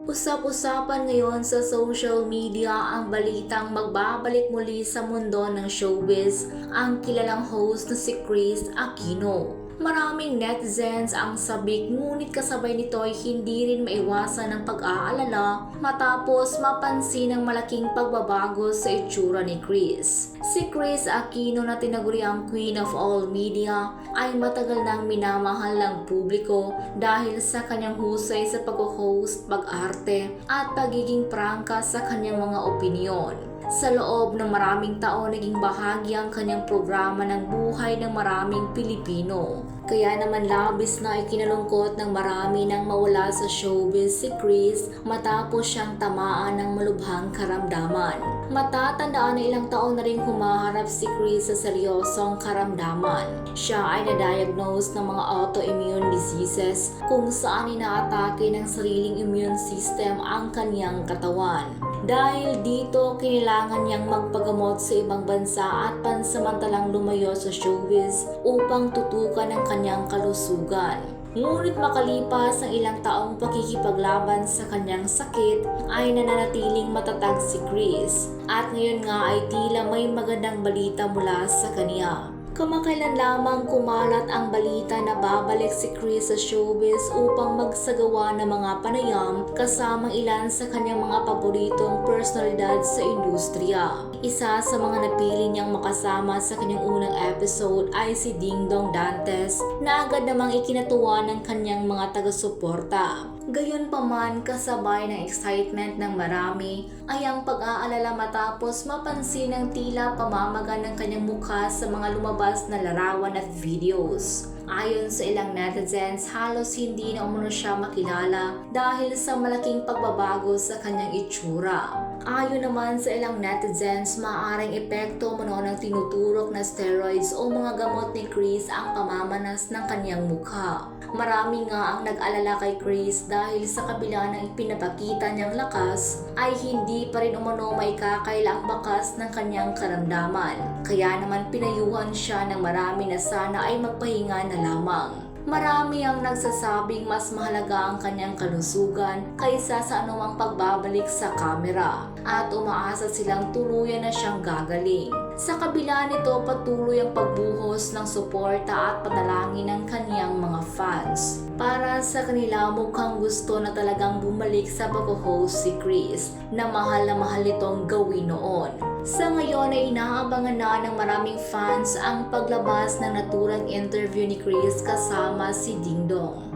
Usap-usapan ngayon sa social media ang balitang magbabalik muli sa mundo ng showbiz ang kilalang host na si Kris Aquino. Maraming netizens ang sabik ngunit kasabay nito ay hindi rin maiwasan ng pag-aalala matapos mapansin ang malaking pagbabago sa itsura ni Kris. Si Kris Aquino na tinaguriang Queen of All Media ay matagal nang minamahal ng publiko dahil sa kanyang husay sa pag-host, pag-arte at pagiging prangka sa kanyang mga opinyon. Sa loob ng maraming taon, naging bahagi ang kanyang programa ng buhay ng maraming Pilipino. Kaya naman labis na ikinalungkot ng marami nang mawala sa showbiz si Kris matapos siyang tamaan ng malubhang karamdaman. Matatandaan na ilang taon na rin humaharap si Kris sa seryosong karamdaman. Siya ay na-diagnose ng mga autoimmune diseases kung saan inaatake ng sariling immune system ang kanyang katawan. Dahil dito, kailangan niyang magpagamot sa ibang bansa at pansamantalang lumayo sa showbiz upang tutukan ang kanyang kalusugan. Ngunit makalipas ang ilang taong pakikipaglaban sa kanyang sakit ay nananatiling matatag si Kris. At ngayon nga ay tila may magandang balita mula sa kanya. Kamakailan lamang kumalat ang balita na babalik si Kris sa showbiz upang magsagawa ng mga panayam kasamang ilan sa kanyang mga paboritong personalidad sa industriya. Isa sa mga napili niyang makasama sa kanyang unang episode ay si Dingdong Dantes na agad namang ikinatuwa ng kanyang mga taga-suporta. Gayunpaman, kasabay ng excitement ng marami ay ang pag-aalala matapos mapansin ng tila pamamaga ng kanyang mukha sa mga lumabas na larawan at videos. Ayon sa ilang netizens, halos hindi na umano siya makilala dahil sa malaking pagbabago sa kanyang itsura. Ayon naman sa ilang netizens, maaaring epekto umano ng tinuturok na steroids o mga gamot ni Kris ang pamamanas ng kanyang mukha. Marami nga ang nag-alala kay Kris dahil sa kabila ng ipinapakita niyang lakas ay hindi pa rin umano maikakaila ang bakas ng kanyang karamdaman. Kaya naman pinayuhan siya ng marami na sana ay magpahinga na lamang. Marami ang nagsasabing mas mahalaga ang kanyang kalusugan kaysa sa anumang pagbabalik sa kamera at umaasa silang tuluyan na siyang gagaling. Sa kabila nito, patuloy ang pagbuhos ng suporta at panalangin ng kanyang mga fans. Para sa kanila, mukhang gusto na talagang bumalik sa pag-host si Kris na mahal itong gawin noon. Sa ngayon ay inaabangan na ng maraming fans ang paglabas ng naturang interview ni Kris kasama si Dingdong.